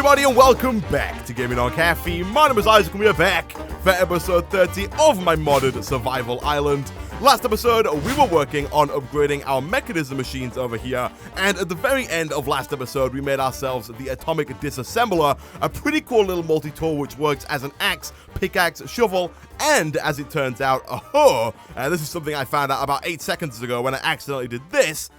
everybody, and welcome back to Gaming on Caffeine. My name is Isaac, and we are back for episode 30 of my modded survival island. Last episode, we were working on upgrading our mechanism machines over here, and at the very end of last episode, we made ourselves the atomic disassembler, a pretty cool little multi-tool which works as an axe, pickaxe, shovel, and as it turns out, a hoe. This is something I found out about 8 seconds ago when I accidentally did this.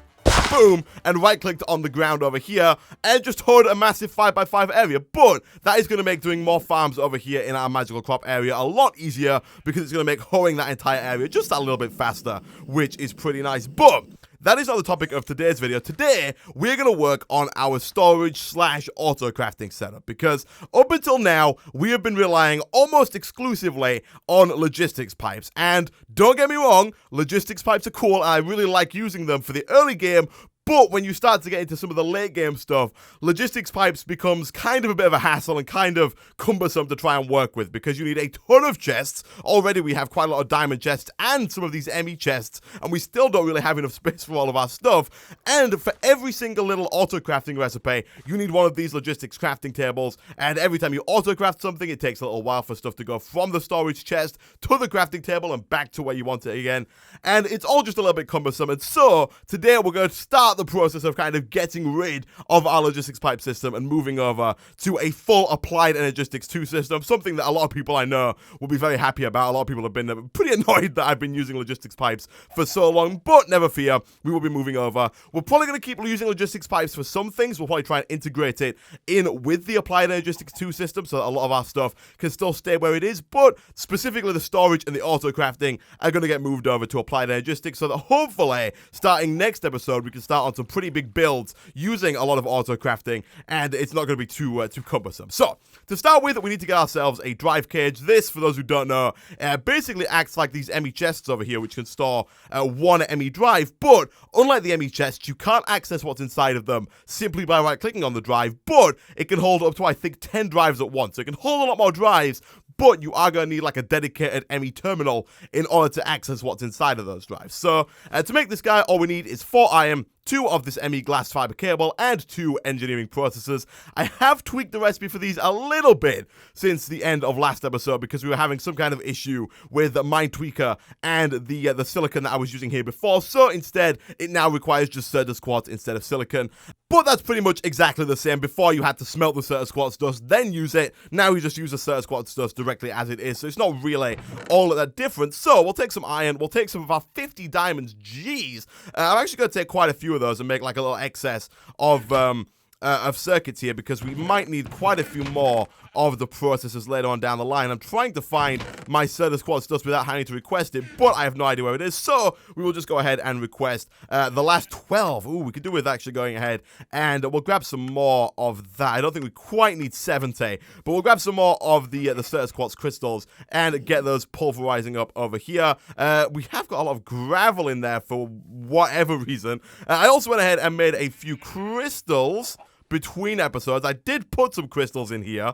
Boom, and right-clicked on the ground over here, and just hoed a massive 5x5 area, but that is going to make doing more farms over here in our magical crop area a lot easier, because it's going to make hoeing that entire area just a little bit faster, which is pretty nice. But that is not the topic of today's video. Today, we're going to work on our storage/auto crafting setup, because up until now, we have been relying almost exclusively on logistics pipes. And don't get me wrong, logistics pipes are cool, and I really like using them for the early game. But when you start to get into some of the late game stuff, logistics pipes becomes kind of a bit of a hassle and kind of cumbersome to try and work with, because you need a ton of chests. Already we have quite a lot of diamond chests and some of these ME chests, and we still don't really have enough space for all of our stuff. And for every single little auto crafting recipe, you need one of these logistics crafting tables, and every time you auto craft something, it takes a little while for stuff to go from the storage chest to the crafting table and back to where you want it again. And it's all just a little bit cumbersome. And so today we're going to start the process of kind of getting rid of our logistics pipe system and moving over to a full applied Energistics 2 system, something that a lot of people I know will be very happy about. A lot of people have been pretty annoyed that I've been using logistics pipes for so long, but never fear, we will be moving over. We're probably going to keep using logistics pipes for some things. We'll probably try and integrate it in with the applied Energistics 2 system so that a lot of our stuff can still stay where it is, but specifically the storage and the auto crafting are going to get moved over to applied Energistics, so that hopefully starting next episode we can start on some pretty big builds using a lot of auto crafting, and it's not going to be too cumbersome. So to start with, we need to get ourselves a drive cage. This, for those who don't know, basically acts like these ME chests over here, which can store one ME drive. But unlike the ME chests, you can't access what's inside of them simply by right clicking on the drive, but it can hold up to, I think, 10 drives at once. So it can hold a lot more drives, but you are going to need like a dedicated ME terminal in order to access what's inside of those drives. So to make this guy, all we need is 4 iron, 2 of this ME glass fiber cable, and 2 engineering processors. I have tweaked the recipe for these a little bit since the end of last episode, because we were having some kind of issue with the mine tweaker and the silicon that I was using here before. So instead, it now requires just Certus quartz instead of silicon. But that's pretty much exactly the same. Before, you had to smelt the Certus quartz dust, then use it. Now you just use the Certus quartz dust directly as it is. So it's not really all that different. So we'll take some iron. We'll take some of our 50 diamonds. Jeez. I'm actually going to take quite a few of those and make like a little excess of circuits here, because we might need quite a few more of the processors later on down the line. I'm trying to find my Certus quartz dust without having to request it, but I have no idea where it is, so we will just go ahead and request the last 12. Ooh, we could do with actually going ahead, and we'll grab some more of that. I don't think we quite need 70, but we'll grab some more of the Certus quartz crystals and get those pulverizing up over here. We have got a lot of gravel in there for whatever reason. I also went ahead and made a few crystals between episodes. I did put some crystals in here,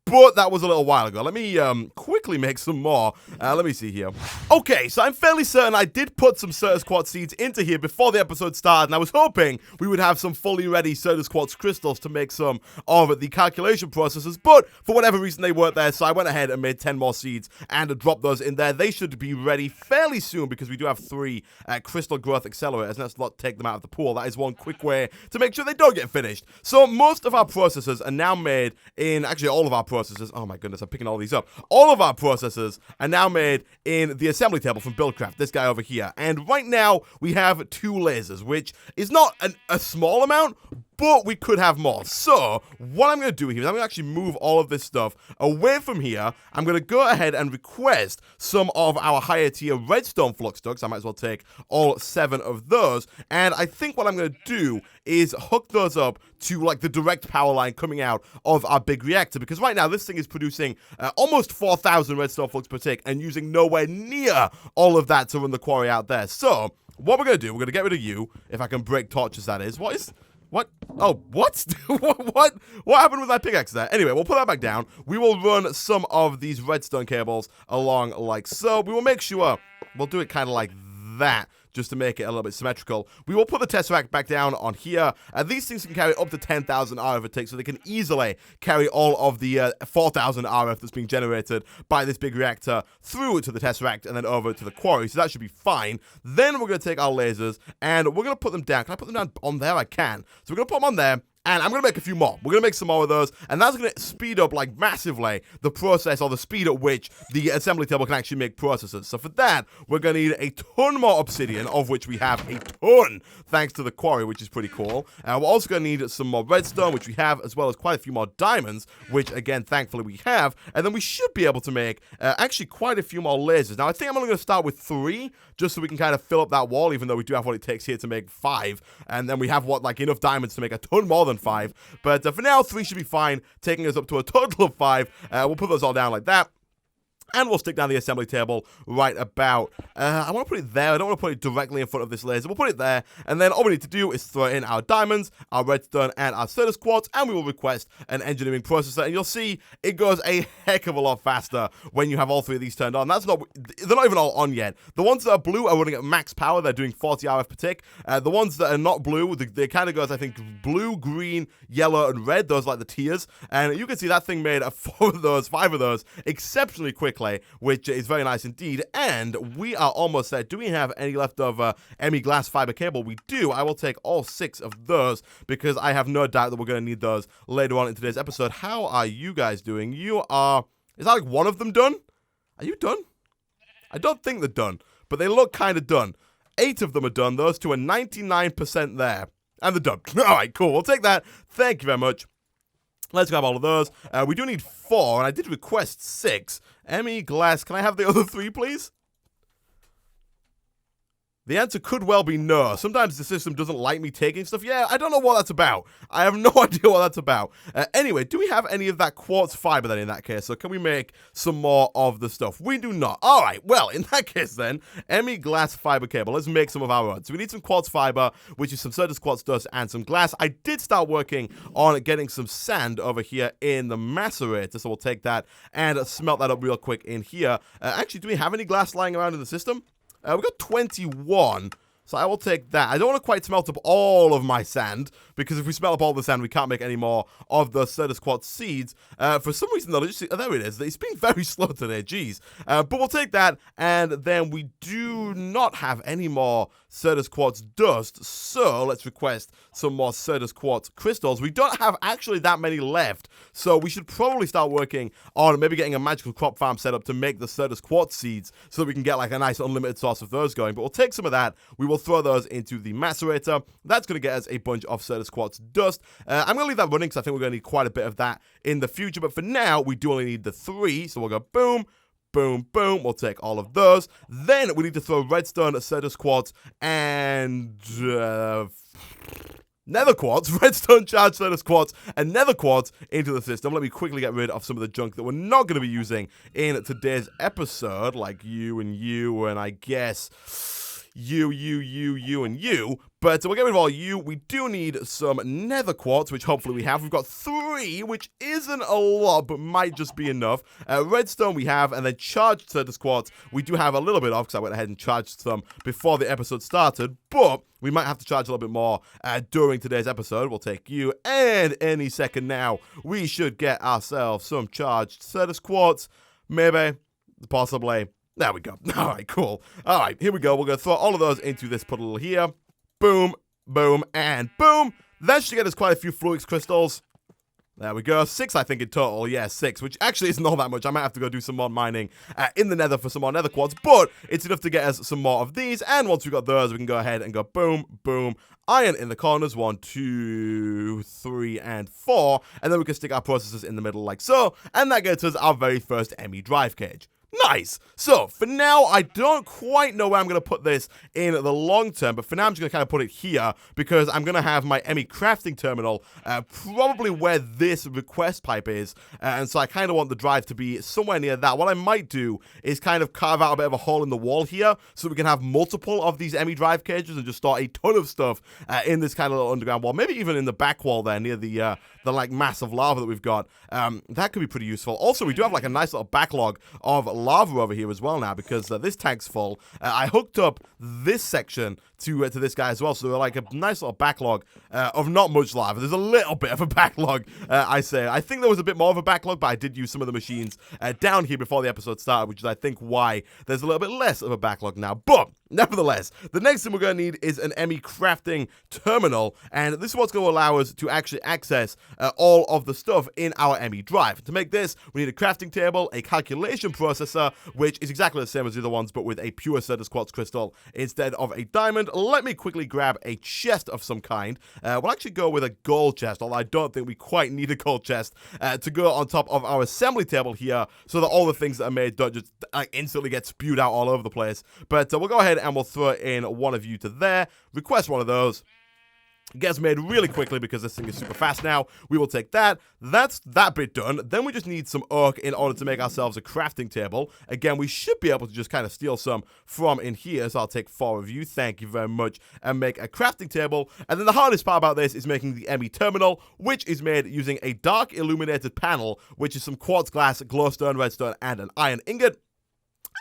but that was a little while ago. Let me quickly make some more. Let me see here. Okay, so I'm fairly certain I did put some Certus quartz seeds into here before the episode started, and I was hoping we would have some fully ready Certus quartz crystals to make some of the calculation processes, but for whatever reason they weren't there, so I went ahead and made 10 more seeds and dropped those in there. They should be ready fairly soon, because we do have 3 crystal growth accelerators, and let's not take them out of the pool. That is one quick way to make sure they don't get finished. So most of our processors are now made in, actually all of our processors, oh my goodness, I'm picking all these up. All of our processors are now made in the assembly table from Buildcraft, this guy over here. And right now, we have 2 lasers, which is not a small amount, but we could have more. So what I'm going to do here is I'm going to actually move all of this stuff away from here. I'm going to go ahead and request some of our higher tier redstone flux ducts. I might as well take all 7 of those. And I think what I'm going to do is hook those up to like the direct power line coming out of our big reactor, because right now this thing is producing almost 4,000 redstone flux per tick and using nowhere near all of that to run the quarry out there. So what we're going to do, we're going to get rid of you, if I can break torches, that is. What? Oh, what? What happened with that pickaxe there? Anyway, we'll put that back down. We will run some of these redstone cables along like so. We will make sure we'll do it kind of like that just to make it a little bit symmetrical. We will put the Tesseract back down on here. These things can carry up to 10,000 RF it takes, so they can easily carry all of the 4,000 RF that's being generated by this big reactor through to the Tesseract and then over to the quarry, so that should be fine. Then we're going to take our lasers and we're going to put them down. Can I put them down on there? I can. So we're going to put them on there. And I'm going to make a few more. We're going to make some more of those, and that's going to speed up, like, massively the process, or the speed at which the assembly table can actually make processes. So for that, we're going to need a ton more obsidian, of which we have a ton, thanks to the quarry, which is pretty cool. We're also going to need some more redstone, which we have, as well as quite a few more diamonds, which, again, thankfully we have. And then we should be able to make, actually, quite a few more lasers. Now, I think I'm only going to start with 3, just so we can kind of fill up that wall, even though we do have what it takes here to make 5. And then we have, enough diamonds to make a ton more than 5, but for now 3 should be fine, taking us up to a total of 5. We'll put those all down like that. And we'll stick down the assembly table right about, I want to put it there. I don't want to put it directly in front of this laser. We'll put it there. And then all we need to do is throw in our diamonds, our redstone, and our Certus quartz. And we will request an engineering processor. And you'll see it goes a heck of a lot faster when you have all 3 of these turned on. They're not even all on yet. The ones that are blue are running at max power. They're doing 40 RF per tick. The ones that are not blue, they kind of goes, I think, blue, green, yellow, and red. Those are like the tiers. And you can see that thing made 5 of those exceptionally quickly, which is very nice indeed. And we are almost there. Do we have any leftover ME glass fiber cable? We do. I will take all 6 of those because I have no doubt that we're going to need those later on in today's episode. How are you guys doing? Is that like one of them done? Are you done? I don't think they're done, but they look kind of done. 8 of them are done. Those 2 are 99% there. And they're done. All right, cool. We'll take that. Thank you very much. Let's grab all of those. We do need 4, and I did request 6. ME glass, can I have the other 3, please? The answer could well be no. Sometimes the system doesn't like me taking stuff. Yeah, I don't know what that's about. I have no idea what that's about. Anyway, do we have any of that quartz fiber then in that case? So can we make some more of the stuff? We do not. All right, well, in that case then, ME glass fiber cable. Let's make some of our own. So we need some quartz fiber, which is some Certus quartz dust and some glass. I did start working on getting some sand over here in the macerator, so we'll take that and smelt that up real quick in here. Actually, do we have any glass lying around in the system? We've got 21, so I will take that. I don't want to quite smelt up all of my sand, because if we smelt up all the sand, we can't make any more of the Certus quartz seeds. For some reason, though, there it is. It's been very slow today, jeez. But we'll take that, and then we do not have any more Certus quartz dust, so let's request some more Certus quartz crystals. We don't have actually that many left, so we should probably start working on maybe getting a magical crop farm set up to make the Certus quartz seeds so that we can get like a nice unlimited source of those going. But we'll take some of that. We will throw those into the macerator. That's going to get us a bunch of Certus quartz dust. I'm going to leave that running because I think we're going to need quite a bit of that in the future. But for now, we do only need the 3, so we'll go boom, boom, boom. We'll take all of those. Then we need to throw redstone, Certus quartz, and nether quartz, redstone charged Certus quartz, and nether quartz into the system. Let me quickly get rid of some of the junk that we're not going to be using in today's episode, like you, and I guess you, and you. But we'll get rid of all you. We do need some nether quartz, which hopefully we have. We've got 3, which isn't a lot, but might just be enough. Redstone we have, and then charged Certus quartz we do have a little bit of, because I went ahead and charged some before the episode started. But we might have to charge a little bit more during today's episode. We'll take you, and any second now, we should get ourselves some charged Certus quartz. Maybe, possibly. There we go. All right, cool. All right, here we go. We're going to throw all of those into this puddle here. Boom, boom, and boom. That should get us quite a few fluix crystals. There we go. 6, I think, in total. Yeah, 6, which actually isn't all that much. I might have to go do some more mining in the nether for some more nether quartz, but it's enough to get us some more of these. And once we've got those, we can go ahead and go boom, boom. Iron in the corners, 1, 2, 3, and 4. And then we can stick our processors in the middle like so. And that gets us our very first ME drive cage. Nice! So, for now, I don't quite know where I'm going to put this in the long term, but for now I'm just going to kind of put it here, because I'm going to have my ME crafting terminal probably where this request pipe is, and so I kind of want the drive to be somewhere near that. What I might do is kind of carve out a bit of a hole in the wall here, so we can have multiple of these ME drive cages and just store a ton of stuff in this kind of little underground wall, maybe even in the back wall there near the the like massive lava that we've got. That could be pretty useful. Also, we do have like a nice little backlog of lava over here as well now, because this tank's full. I hooked up this section to this guy as well, so they're like a nice little backlog of not much lava. There's a little bit of a backlog, I say. I think there was a bit more of a backlog, but I did use some of the machines down here before the episode started, which is I think why there's a little bit less of a backlog now. But nevertheless, the next thing we're going to need is an ME crafting terminal, and this is what's going to allow us to actually access all of the stuff in our ME drive. To make this, we need a crafting table, a calculation processor, which is exactly the same as the other ones, but with a pure Certus quartz crystal instead of a diamond. Let me quickly grab a chest of some kind. We'll actually go with a gold chest, although I don't think we quite need a gold chest to go on top of our assembly table here, so that all the things that are made don't just instantly get spewed out all over the place. But we'll go ahead and we'll throw in one of you to there, request one of those. Gets made really quickly because this thing is super fast now. We will take that. That's that bit done. Then we just need some oak in order to make ourselves a crafting table. Again, we should be able to just kind of steal some from in here. So I'll take 4 of you. Thank you very much. And make a crafting table. And then the hardest part about this is making the ME terminal, which is made using a dark illuminated panel, which is some quartz glass, glowstone, redstone, and an iron ingot.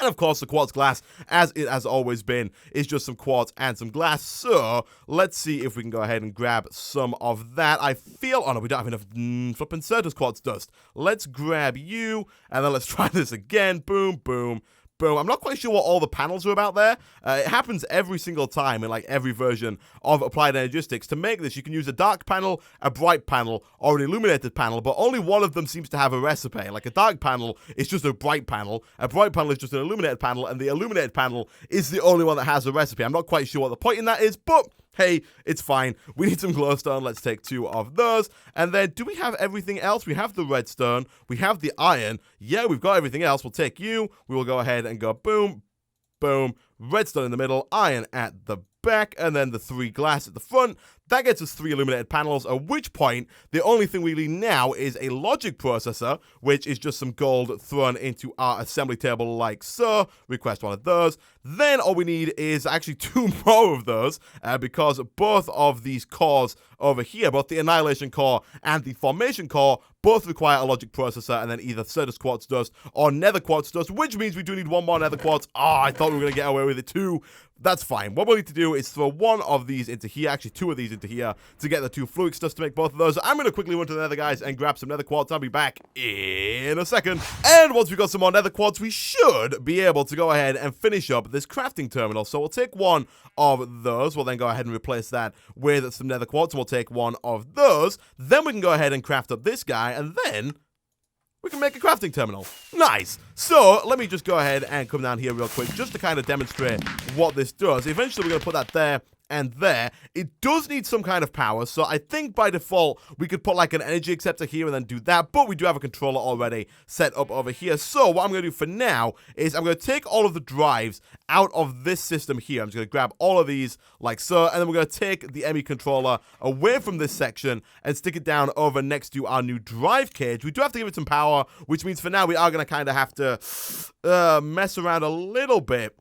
And of course, the quartz glass, as it has always been, is just some quartz and some glass. So let's see if we can go ahead and grab some of that. I feel, oh no, we don't have enough flipping Certus quartz dust. Let's grab you, and then let's try this again. Boom, boom. Boom. I'm not quite sure what all the panels are about there. It happens every single time in like every version of Applied Energistics. To make this, you can use a dark panel, a bright panel, or an illuminated panel, but only one of them seems to have a recipe. Like a dark panel is just a bright panel is just an illuminated panel, and the illuminated panel is the only one that has a recipe. I'm not quite sure what the point in that is, but hey, it's fine. We need some glowstone. Let's take 2 of those. And then, do we have everything else? We have the redstone. We have the iron. Yeah, we've got everything else. We'll take you. We will go ahead and go boom, boom. Redstone in the middle, iron at the back, and then the 3 glass at the front. That gets us 3 illuminated panels, at which point, the only thing we need now is a logic processor, which is just some gold thrown into our assembly table like so. Request one of those. Then all we need is actually 2 more of those, because both of these cores over here, both the Annihilation core and the Formation core, both require a logic processor, and then either Certus quartz dust or nether quartz dust, which means we do need 1 more nether quartz. Oh, I thought we were going to get away with it too. That's fine. What we'll need to do is throw 1 of these into here, actually 2 of these into here, to get the 2 fluix dust to make both of those. I'm going to quickly run to the nether, guys, and grab some nether quartz. I'll be back in a second. And once we've got some more nether quartz, we should be able to go ahead and finish up this crafting terminal. So we'll take 1 of those. We'll then go ahead and replace that with some nether quartz, and we'll take 1 of those. Then we can go ahead and craft up this guy, and then we can make a crafting terminal. Nice. So let me just go ahead and come down here real quick just to kind of demonstrate what this does. Eventually, we're going to put that there and there. It does need some kind of power, so I think by default we could put like an energy acceptor here and then do that, but we do have a controller already set up over here. So what I'm going to do for now is I'm going to take all of the drives out of this system here. I'm just going to grab all of these like so, and then we're going to take the ME controller away from this section and stick it down over next to our new drive cage. We do have to give it some power, which means for now we are going to kind of have to mess around a little bit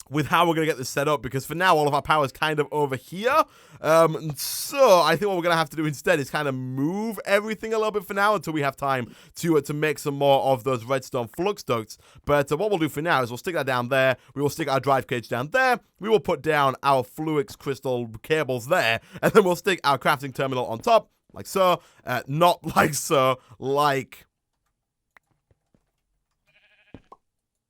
with how we're going to get this set up, because for now all of our power is kind of over here. So I think what we're going to have to do instead is kind of move everything a little bit for now until we have time to make some more of those redstone flux ducts. But what we'll do for now is we'll stick that down there. We will stick our drive cage down there. We will put down our fluix crystal cables there, and then we'll stick our crafting terminal on top, like so. Not like so, like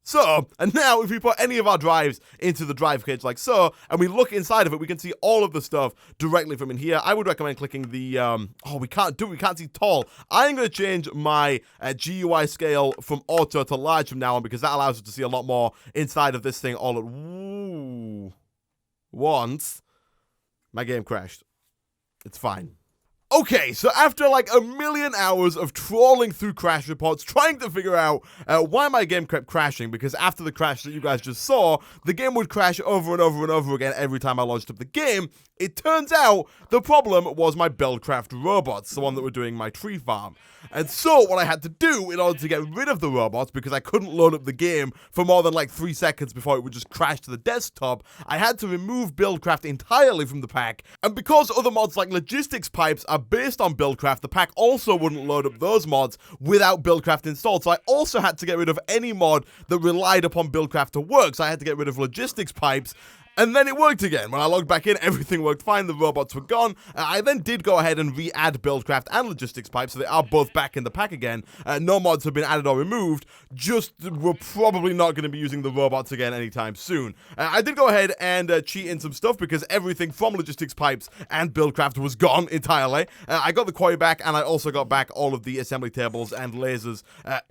so. And now if we put any of our drives into the drive cage like so, and we look inside of it, we can see all of the stuff directly from in here. I would recommend clicking the, oh, we can't see tall. I'm going to change my GUI scale from auto to large from now on, because that allows us to see a lot more inside of this thing all at once. My game crashed. It's fine. Okay, so after like a million hours of trawling through crash reports, trying to figure out why my game kept crashing, because after the crash that you guys just saw, the game would crash over and over and over again every time I launched up the game, it turns out the problem was my Buildcraft robots, the one that were doing my tree farm. And so what I had to do in order to get rid of the robots, because I couldn't load up the game for more than like 3 seconds before it would just crash to the desktop, I had to remove Buildcraft entirely from the pack. And because other mods like Logistics pipes are based on Buildcraft, the pack also wouldn't load up those mods without Buildcraft installed. So I also had to get rid of any mod that relied upon Buildcraft to work. So I had to get rid of logistics pipes. And then it worked again. When I logged back in, everything worked fine, the robots were gone. I then did go ahead and re-add Buildcraft and Logistics Pipes, so they are both back in the pack again. No mods have been added or removed, just we're probably not going to be using the robots again anytime soon. I did go ahead and cheat in some stuff because everything from Logistics Pipes and Buildcraft was gone entirely. I got the quarry back, and I also got back all of the assembly tables and lasers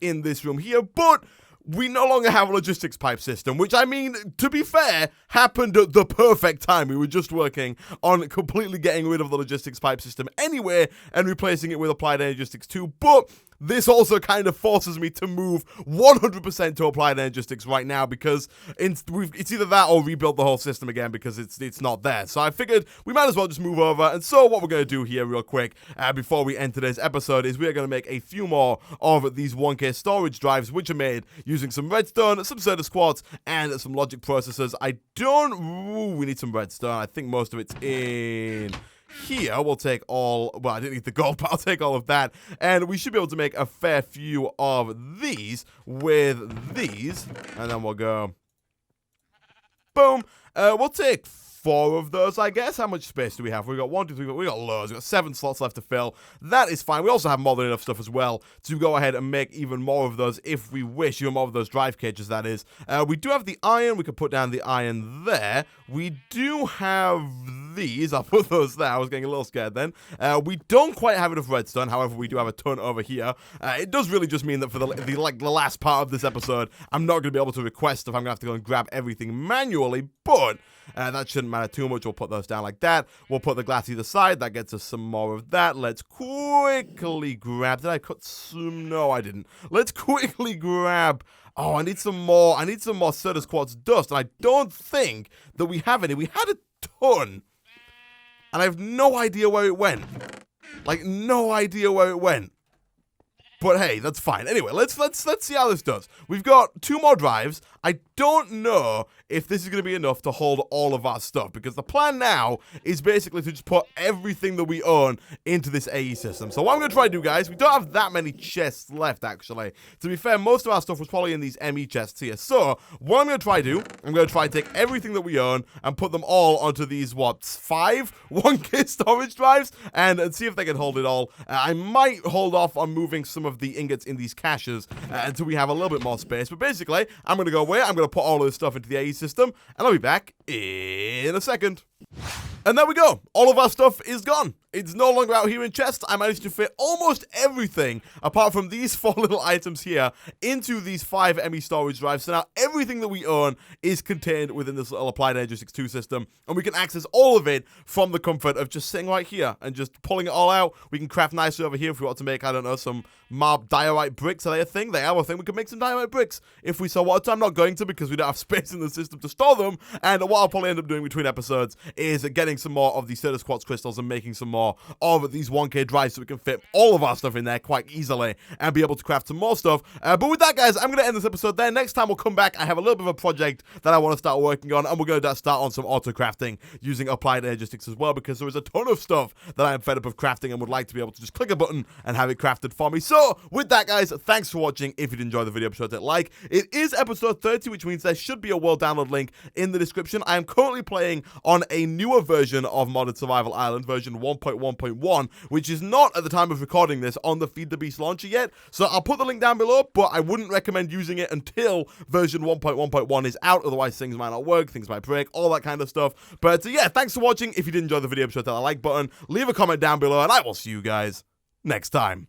in this room here, but we no longer have a logistics pipe system, which, I mean, to be fair, happened at the perfect time. We were just working on completely getting rid of the logistics pipe system anyway and replacing it with Applied Energistics 2, but this also kind of forces me to move 100% to Applied Energistics right now because it's either that or rebuild the whole system again because it's not there. So I figured we might as well just move over. And so what we're going to do here real quick before we end today's episode is we are going to make a few more of these 1K storage drives, which are made using some redstone, some Certus quartz, and some logic processors. We need some redstone. I think most of it's in here. We'll take all, well, I didn't need the gold, but I'll take all of that. And we should be able to make a fair few of these with these. And then we'll go, boom. We'll take 4 of those, I guess. How much space do we have? We got 1, 2, 3, we got loads. We got 7 slots left to fill. That is fine. We also have more than enough stuff as well to go ahead and make even more of those if we wish. Even more of those drive cages, that is. We do have the iron. We could put down the iron there. We do have these. I'll put those there. I was getting a little scared then. We don't quite have enough redstone. However, we do have a ton over here. It does really just mean that for the last part of this episode, I'm not going to be able to request if I'm going to have to go and grab everything manually, but that shouldn't matter too much. We'll put those down like that. We'll put the glass either side. That gets us some more of that. Let's quickly grab. Did I cut some? No, I didn't. Let's quickly grab. Oh, I need some more. I need some more Certus quartz dust. And I don't think that we have any. We had a ton. And I have no idea where it went. Like, no idea where it went. But hey, that's fine. Anyway, let's see how this does. We've got 2 more drives. I don't know if this is going to be enough to hold all of our stuff, because the plan now is basically to just put everything that we own into this AE system. So what I'm going to try to do, guys, we don't have that many chests left, actually. To be fair, most of our stuff was probably in these ME chests here. So what I'm going to try to do, I'm going to try to take everything that we own and put them all onto these, 5 1K storage drives and see if they can hold it all. I might hold off on moving some of the ingots in these caches until we have a little bit more space. But basically, I'm going to go away. I'm going to put all of this stuff into the AE system, and I'll be back in a second. And there we go. All of our stuff is gone. It's no longer out here in chests. I managed to fit almost everything, apart from these 4 little items here, into these 5 ME storage drives. So now everything that we own is contained within this little Applied Energistics 2 system, and we can access all of it from the comfort of just sitting right here and just pulling it all out. We can craft nicely over here if we want to make, I don't know, some diorite bricks. Are they a thing? They are a thing. We can make some diorite bricks if we so wanted to. I'm not going to because we don't have space in the system to store them, and what I'll probably end up doing between episodes is getting some more of the Certus quartz crystals and making some more of these 1K drives so we can fit all of our stuff in there quite easily and be able to craft some more stuff. But with that, guys, I'm going to end this episode there. Next time we'll come back. I have a little bit of a project that I want to start working on, and we're going to start on some auto crafting using Applied Energistics as well, because there is a ton of stuff that I am fed up of crafting and would like to be able to just click a button and have it crafted for me. So with that, guys, thanks for watching. If you did enjoy the video, be sure to hit like. It is episode 30, which means there should be a world download link in the description. I am currently playing on a newer version of Modded Survival Island, version 1.1.1, which is not, at the time of recording this, on the Feed the Beast launcher yet. So I'll put the link down below, but I wouldn't recommend using it until version 1.1.1 is out. Otherwise, things might not work, things might break, all that kind of stuff. But yeah, thanks for watching. If you did enjoy the video, be sure to hit that like button, leave a comment down below, and I will see you guys next time.